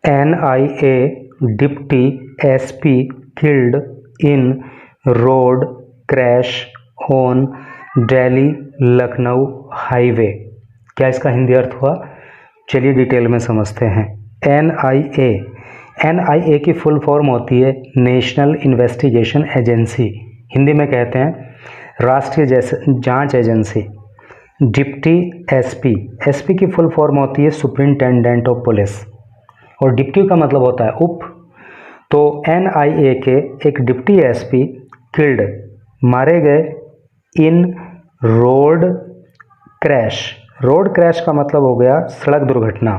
NIA deputy SP killed in road crash on Delhi Lucknow highway. क्या इसका हिंदी अर्थ हुआ? चलिए डिटेल में समझते हैं। NIA की फुल फॉर्म होती है नेशनल इन्वेस्टिगेशन एजेंसी, हिंदी में कहते हैं राष्ट्रीय जांच एजेंसी। डिप्टी SP की फुल फॉर्म होती है सुपरिंटेंडेंट ऑफ पुलिस, और डिप्टी का मतलब होता है उप। तो NIA के एक डिप्टी SP किल्ड, मारे गए, इन रोड क्रैश। रोड क्रैश का मतलब हो गया सड़क दुर्घटना।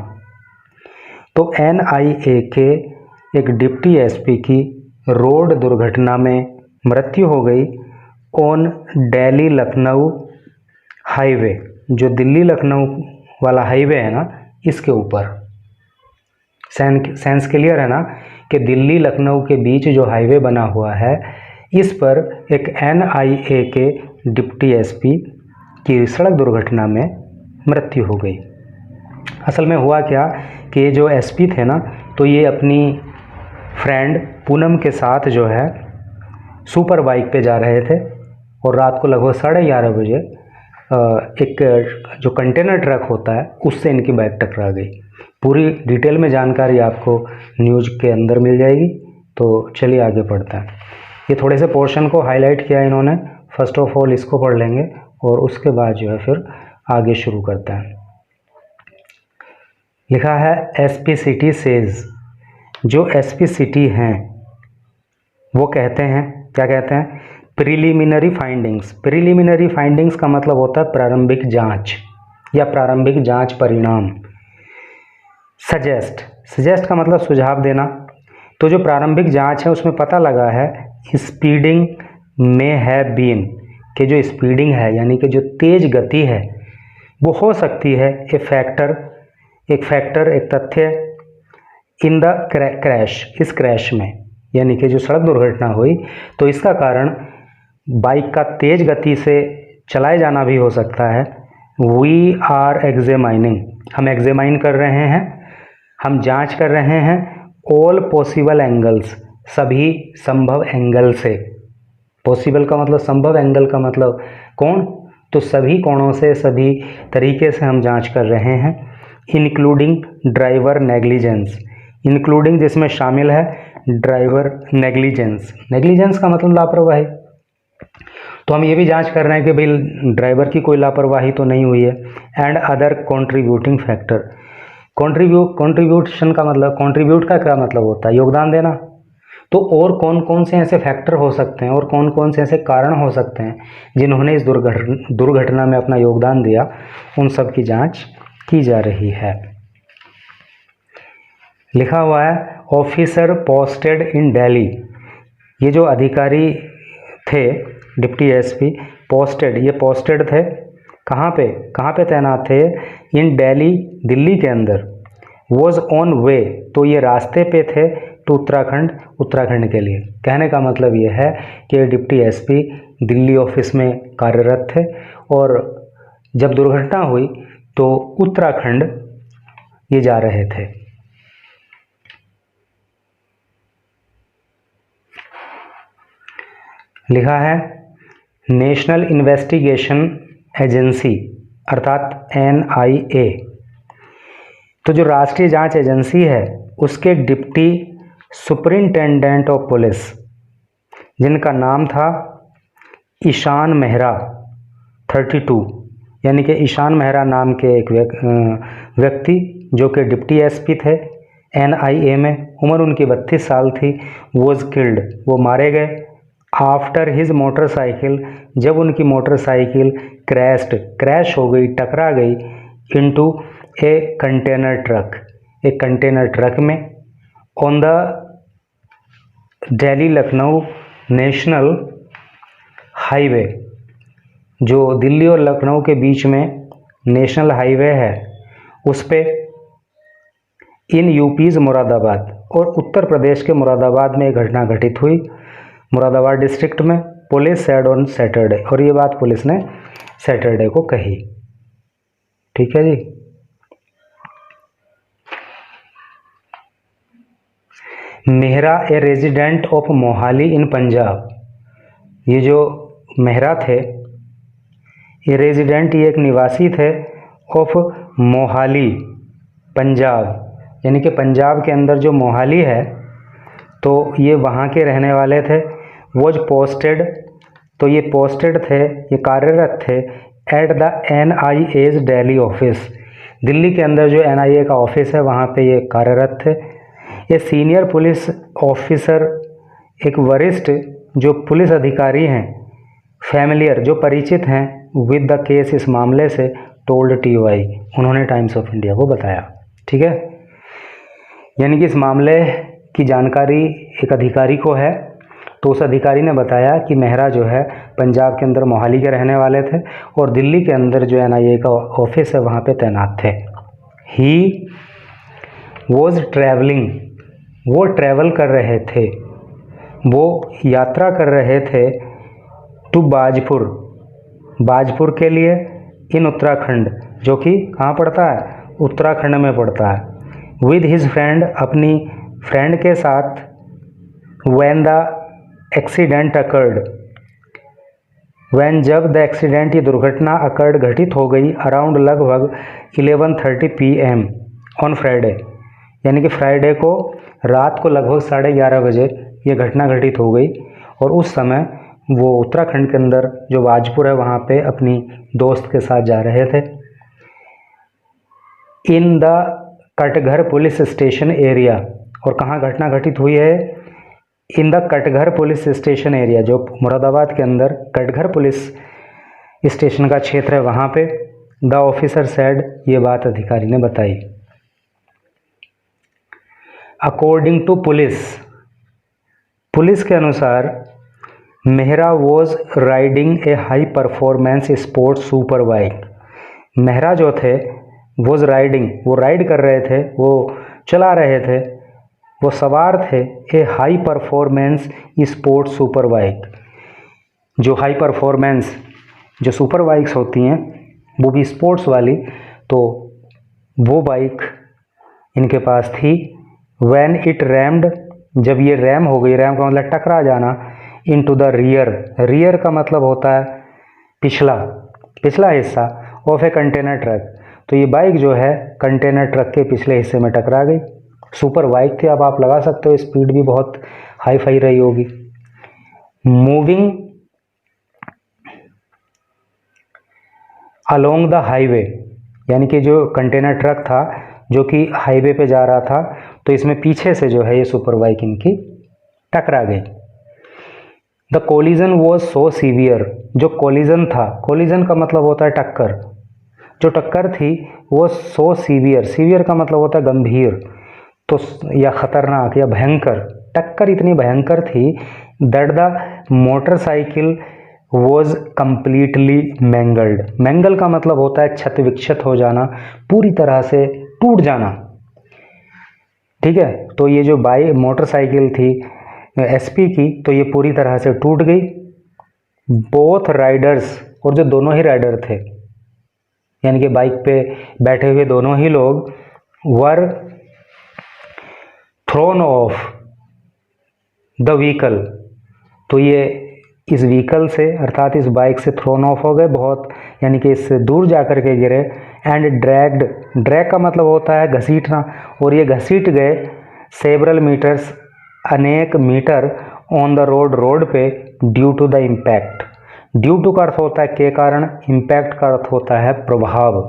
तो NIA के एक डिप्टी SP की रोड दुर्घटना में मृत्यु हो गई ऑन दिल्ली लखनऊ हाईवे, जो दिल्ली लखनऊ वाला हाईवे है ना, इसके ऊपर। सेंस क्लियर है ना कि दिल्ली लखनऊ के बीच जो हाईवे बना हुआ है, इस पर एक NIA के डिप्टी SP की सड़क दुर्घटना में मृत्यु हो गई। असल में हुआ क्या कि ये जो SP थे ना, तो ये अपनी फ्रेंड पूनम के साथ जो है सुपर बाइक पे जा रहे थे, और रात को लगभग 11:30 बजे एक जो कंटेनर ट्रक होता है उससे इनकी बाइक टकरा गई। पूरी डिटेल में जानकारी आपको न्यूज़ के अंदर मिल जाएगी। तो चलिए आगे पढ़ते हैं। ये थोड़े से पोर्शन को हाईलाइट किया इन्होंने। फर्स्ट ऑफ ऑल इसको पढ़ लेंगे और उसके बाद जो है फिर आगे शुरू करते हैं। लिखा है SP सिटी सेज। जो SP सिटी हैं वो कहते हैं, क्या कहते हैं? Preliminary findings. प्रिलिमिनरी फाइंडिंग्स का मतलब होता है प्रारंभिक जांच या प्रारंभिक जांच परिणाम। सजेस्ट का मतलब सुझाव देना। तो जो प्रारंभिक जांच है उसमें पता लगा है स्पीडिंग में है बीन, कि जो स्पीडिंग है यानी कि जो तेज गति है वो हो सकती है एक तथ्य इन द क्रैश, इस क्रैश में, यानी कि जो सड़क दुर्घटना हुई तो इसका कारण बाइक का तेज गति से चलाए जाना भी हो सकता है। वी आर एग्जामिनिंग, हम एग्जामाइन कर रहे हैं, हम जांच कर रहे हैं ऑल पॉसिबल एंगल्स, सभी संभव एंगल से। पॉसिबल का मतलब संभव, एंगल का मतलब कोण, तो सभी कोणों से, सभी तरीके से हम जांच कर रहे हैं। इंक्लूडिंग ड्राइवर नेग्लिजेंस, इंक्लूडिंग जिसमें शामिल है ड्राइवर नेग्लिजेंस। नेग्लिजेंस का मतलब लापरवाही। तो हम ये भी जांच कर रहे हैं कि भाई ड्राइवर की कोई लापरवाही तो नहीं हुई है। And other contributing factor. Contribution का मतलब, कंट्रीब्यूट का क्या मतलब होता है? योगदान देना। तो और कौन कौन से ऐसे फैक्टर हो सकते हैं और कौन कौन से ऐसे कारण हो सकते हैं जिन्होंने इस दुर्घटना में अपना योगदान दिया, उन सब की जांच की जा रही है। लिखा हुआ है ऑफिसर पोस्टेड इन दिल्ली। ये जो अधिकारी थे डिप्टी SP पोस्टेड, ये पोस्टेड थे कहाँ पे तैनात थे? इन दिल्ली, दिल्ली के अंदर। वॉज ऑन वे, तो ये रास्ते पे थे टू उत्तराखंड के लिए। कहने का मतलब ये है कि डिप्टी SP दिल्ली ऑफिस में कार्यरत थे और जब दुर्घटना हुई तो उत्तराखंड ये जा रहे थे। लिखा है नेशनल इन्वेस्टिगेशन एजेंसी अर्थात NIA, तो जो राष्ट्रीय जांच एजेंसी है उसके डिप्टी सुपरिंटेंडेंट ऑफ पुलिस, जिनका नाम था ईशान मेहरा 32, यानी कि ईशान मेहरा नाम के एक व्यक्ति जो कि डिप्टी SP थे NIA में। उम्र उनकी 32 साल थी। वॉज किल्ड, वो मारे गए। आफ्टर हिज मोटरसाइकिल, जब उनकी मोटरसाइकिल क्रैश हो गई, टकरा गई इनटू ए कंटेनर ट्रक, एक कंटेनर ट्रक में, on the Delhi Lucknow national highway, जो दिल्ली और लखनऊ के बीच में नेशनल हाईवे है उस पे, इन यूपीज़ मुरादाबाद, और उत्तर प्रदेश के मुरादाबाद में एक घटना घटित हुई, मुरादाबाद डिस्ट्रिक्ट में। पुलिस सेड ऑन सैटरडे, और ये बात पुलिस ने सैटरडे को कही। ठीक है जी। Mehra a resident of Mohali in Punjab. ये जो मेहरा थे ये रेजिडेंट, ये एक निवासी थे ऑफ मोहाली पंजाब, यानी कि पंजाब के अंदर जो मोहाली है तो ये वहाँ के रहने वाले थे। वॉज पोस्टेड, तो ये पोस्टेड थे, ये कार्यरत थे at the NIA's Delhi office. Delhi के अंदर जो NIA का ऑफिस है वहाँ पे ये कार्यरत थे। ये सीनियर पुलिस ऑफिसर, एक वरिष्ठ जो पुलिस अधिकारी हैं, फैमिलियर जो परिचित हैं विद द केस, इस मामले से, टोल्ड TOI, उन्होंने टाइम्स ऑफ इंडिया को बताया। ठीक है, यानी कि इस मामले की जानकारी एक अधिकारी को है, तो उस अधिकारी ने बताया कि मेहरा जो है पंजाब के अंदर मोहाली के रहने वाले थे और दिल्ली के अंदर जो NIA का ऑफिस है वहाँ पे तैनात थे। ही वॉज ट्रैवलिंग, वो ट्रैवल कर रहे थे, वो यात्रा कर रहे थे टू बाजपुर, बाजपुर के लिए, इन उत्तराखंड, जो कि कहाँ पड़ता है, उत्तराखंड में पड़ता है। विद हिज फ्रेंड, अपनी फ्रेंड के साथ। When the accident occurred, when, जब, द एक्सीडेंट, ये दुर्घटना, अकर्ड, घटित हो गई, अराउंड, लगभग 11:30 PM ऑन फ्राइडे, यानी कि फ्राइडे को रात को लगभग 11:30 बजे ये घटना घटित हो गई और उस समय वो उत्तराखंड के अंदर जो बाजपुर है वहाँ पे अपनी दोस्त के साथ जा रहे थे। In the Katghar police station area, और कहाँ घटना घटित हुई है, in the Katghar police station area, जो मुरादाबाद के अंदर कटघर पुलिस स्टेशन का क्षेत्र है वहाँ पे। द ऑफिसर सेड, ये बात अधिकारी ने बताई। अकॉर्डिंग टू पुलिस, पुलिस के अनुसार Mehra was riding A high performance sports super bike. Mehra जो थे वॉज राइडिंग, वो राइड कर रहे थे, वो चला रहे थे, वो सवार थे a high performance sports super bike. जो हाई परफॉर्मेंस जो सुपर बाइक्स होती हैं वो भी स्पोर्ट्स वाली, तो वो बाइक इनके पास थी। व्हेन इट रैम्ड, जब ये रैम हो गई, रैम का मतलब टकरा जाना, इनटू द रियर, रियर का मतलब होता है पिछला, पिछला हिस्सा, ऑफ ए कंटेनर ट्रक, तो ये बाइक जो है कंटेनर ट्रक के पिछले हिस्से में टकरा गई। सुपर बाइक थी, अब आप लगा सकते हो स्पीड भी बहुत हाई फाई रही होगी। मूविंग अलोंग द हाईवे, यानी कि जो कंटेनर ट्रक था जो कि हाईवे पे जा रहा था, तो इसमें पीछे से जो है ये सुपर बाइक इनकी टकरा गई। The collision was so severe, जो कोलिजन था, कोलिजन का मतलब होता है टक्कर, जो टक्कर थी वो सो सीवियर, सीवियर का मतलब होता है गंभीर, तो या खतरनाक या भयंकर, टक्कर इतनी भयंकर थी that the motorcycle was completely mangled. Mangle का मतलब होता है क्षत विक्षत हो जाना, पूरी तरह से टूट जाना। ठीक है, तो ये जो मोटरसाइकिल थी SP की, तो ये पूरी तरह से टूट गई। बोथ राइडर्स, और जो दोनों ही राइडर थे, यानी कि बाइक पे बैठे हुए दोनों ही लोग, वर थ्रोन ऑफ द व्हीकल, तो ये इस व्हीकल से अर्थात इस बाइक से थ्रोन ऑफ हो गए, बहुत, यानी कि इससे दूर जाकर के गिरे। एंड ड्रैग्ड, ड्रैग का मतलब होता है घसीटना, और ये घसीट गए सेवरल मीटर्स, अनेक meter, on the road, road पे, due to the impact. Due to का अर्थ होता है के कारण, इम्पैक्ट का अर्थ होता है प्रभाव,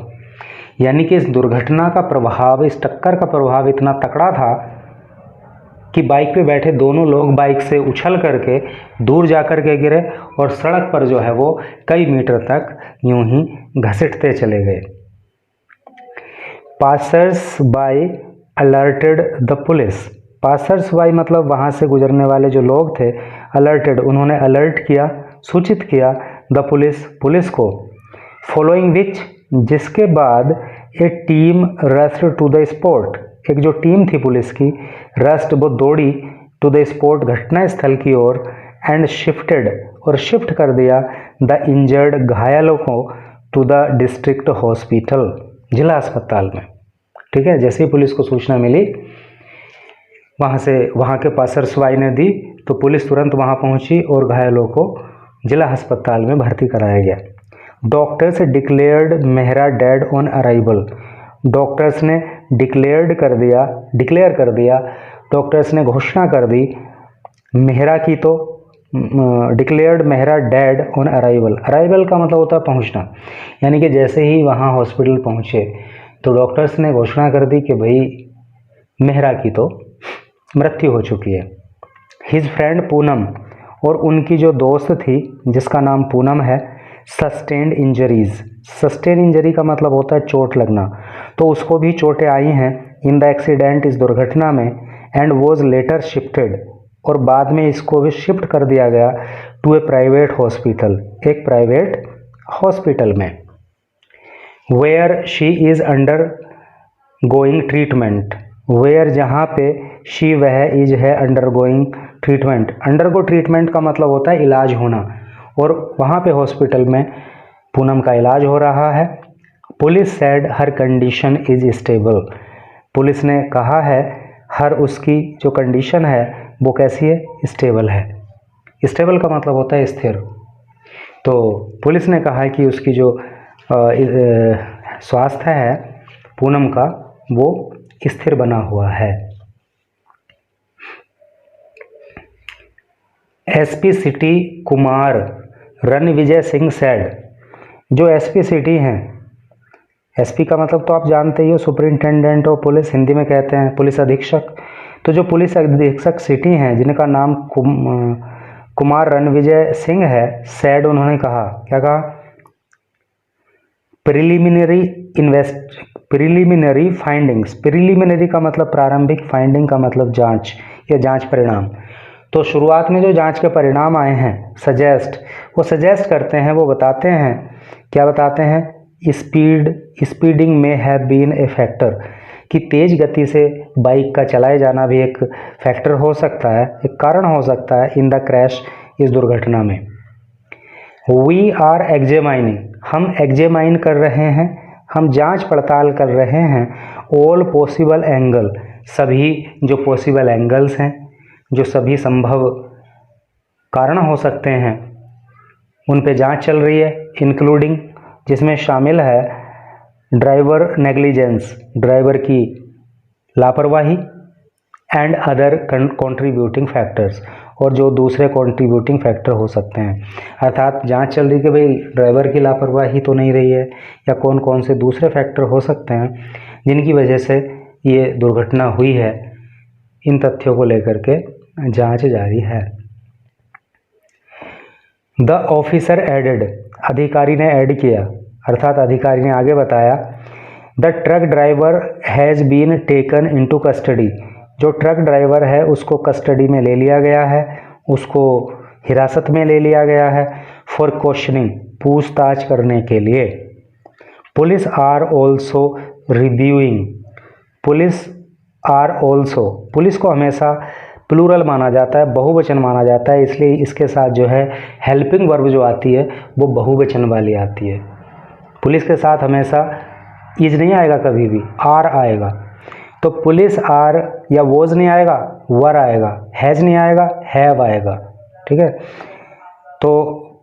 यानी कि इस दुर्घटना का प्रभाव, इस टक्कर का प्रभाव इतना तकड़ा था कि बाइक पे बैठे दोनों लोग बाइक से उछल करके दूर जा कर के गिरे और सड़क पर जो है वो कई मीटर तक यूं ही घसीटते चले गए। Passers bye alerted the police, passers bye मतलब वहाँ से गुजरने वाले जो लोग थे, अलर्टेड, उन्होंने अलर्ट किया, सूचित किया, द पुलिस, पुलिस को। फॉलोइंग विच, जिसके बाद ए team rushed to the spot, एक जो टीम थी पुलिस की, रस्ट, वो दौड़ी, टू द स्पॉट, घटना स्थल की ओर, एंड शिफ्टेड, और शिफ्ट कर दिया, द इंजर्ड, घायलों को, टू द डिस्ट्रिक्ट हॉस्पिटल, जिला अस्पताल में। ठीक है, जैसे ही पुलिस को सूचना मिली वहाँ के पासर्सवाई ने दी तो पुलिस तुरंत वहाँ पहुँची और घायलों को जिला अस्पताल में भर्ती कराया गया। Doctors declared Mehra dead on arrival. Doctors ने डिक्लेयर कर दिया, डॉक्टर्स ने घोषणा कर दी मेहरा की, तो declared Mehra dead on arrival. Arrival का मतलब होता है पहुंचना, यानी कि जैसे ही वहाँ हॉस्पिटल पहुँचे तो डॉक्टर्स ने घोषणा कर दी कि भाई मेहरा की तो मृत्यु हो चुकी है। हिज फ्रेंड पूनम, और उनकी जो दोस्त थी जिसका नाम पूनम है, सस्टेन्ड इंजरीज। सस्टेन इंजरी का मतलब होता है चोट लगना, तो उसको भी चोटें आई हैं इन द एक्सीडेंट, इस दुर्घटना में, एंड वॉज लेटर शिफ्टेड, और बाद में इसको भी शिफ्ट कर दिया गया टू ए प्राइवेट हॉस्पिटल, एक प्राइवेट हॉस्पिटल में, where she is undergoing treatment. Where जहाँ पे शी वह इज है undergoing treatment. Undergo treatment का मतलब होता है इलाज होना, और वहाँ पे हॉस्पिटल में पूनम का इलाज हो रहा है। Police said her condition is stable. Police ने कहा है हर उसकी जो कंडीशन है वो कैसी है, स्टेबल है। स्टेबल का मतलब होता है स्थिर। तो पुलिस ने कहा है कि उसकी जो स्वास्थ्य है पूनम का वो स्थिर बना हुआ है। SP city Kumar Ranvijay Singh said. जो एसपी सिटी हैं, एसपी का मतलब तो आप जानते ही हो, सुपरिंटेंडेंट ऑफ पुलिस, हिंदी में कहते हैं पुलिस अधीक्षक। तो जो पुलिस अधीक्षक सिटी हैं जिनका नाम कुमार रणविजय सिंह है, सेड उन्होंने कहा, क्या कहा, प्रिलिमिनरी फाइंडिंग्स। प्रिलिमिनरी का मतलब प्रारंभिक, फाइंडिंग का मतलब जांच या जांच परिणाम। तो शुरुआत में जो जांच के परिणाम आए हैं, वो सजेस्ट करते हैं, वो बताते हैं, क्या बताते हैं, स्पीडिंग में हैव बीन ए फैक्टर, कि तेज गति से बाइक का चलाए जाना भी एक फैक्टर हो सकता है, एक कारण हो सकता है इन द क्रैश, इस दुर्घटना में। वी आर एग्जामाइनिंग, हम एग्जामाइन कर रहे हैं, हम जांच पड़ताल कर रहे हैं, ऑल पॉसिबल एंगल, सभी जो पॉसिबल एंगल्स हैं, जो सभी संभव कारण हो सकते हैं उन पे जांच चल रही है, इंक्लूडिंग, जिसमें शामिल है ड्राइवर नेग्लिजेंस, ड्राइवर की लापरवाही, एंड अदर कंट्रीब्यूटिंग फैक्टर्स, और जो दूसरे कंट्रीब्यूटिंग फैक्टर हो सकते हैं। अर्थात जांच चल रही कि भाई ड्राइवर की लापरवाही तो नहीं रही है, या कौन कौन से दूसरे फैक्टर हो सकते हैं जिनकी वजह से ये दुर्घटना हुई है। इन तथ्यों को लेकर के जांच जारी है। द ऑफिसर एडेड, अधिकारी ने ऐड किया, अर्थात अधिकारी ने आगे बताया, the truck driver has been taken into custody, जो ट्रक ड्राइवर है उसको कस्टडी में ले लिया गया है, उसको हिरासत में ले लिया गया है, फॉर क्वेश्चनिंग, पूछताछ करने के लिए। Police are also reviewing, police are also, police को हमेशा प्लूरल माना जाता है, बहुवचन माना जाता है, इसलिए इसके साथ जो है हेल्पिंग वर्ब जो आती है वो बहुवचन वाली आती है। पुलिस के साथ हमेशा इज नहीं आएगा, कभी भी आर आएगा। तो पुलिस आर या वोज नहीं आएगा, वर आएगा, हैज नहीं आएगा, हैव आएगा, ठीक है। तो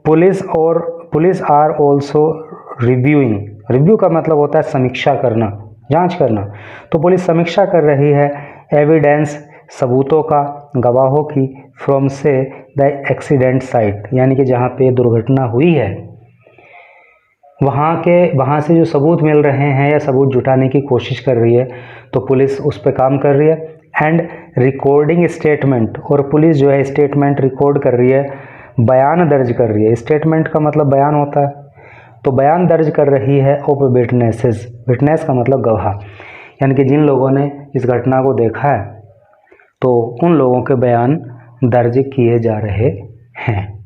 police are also reviewing, review का मतलब होता है समीक्षा करना, जांच करना। तो पुलिस समीक्षा कर रही है एविडेंस, सबूतों का, गवाहों की, फ्रॉम से द एक्सीडेंट साइट, यानी कि जहाँ पे दुर्घटना हुई है वहाँ से जो सबूत मिल रहे हैं या सबूत जुटाने की कोशिश कर रही है, तो पुलिस उस पर काम कर रही है। एंड रिकॉर्डिंग स्टेटमेंट, और पुलिस जो है स्टेटमेंट रिकॉर्ड कर रही है, बयान दर्ज कर रही है। स्टेटमेंट का मतलब बयान होता है, तो बयान दर्ज कर रही है ऑफ विटनेसेस, विटनेस का मतलब गवाह, यानी कि जिन लोगों ने इस घटना को देखा है तो उन लोगों के बयान दर्ज किए जा रहे हैं।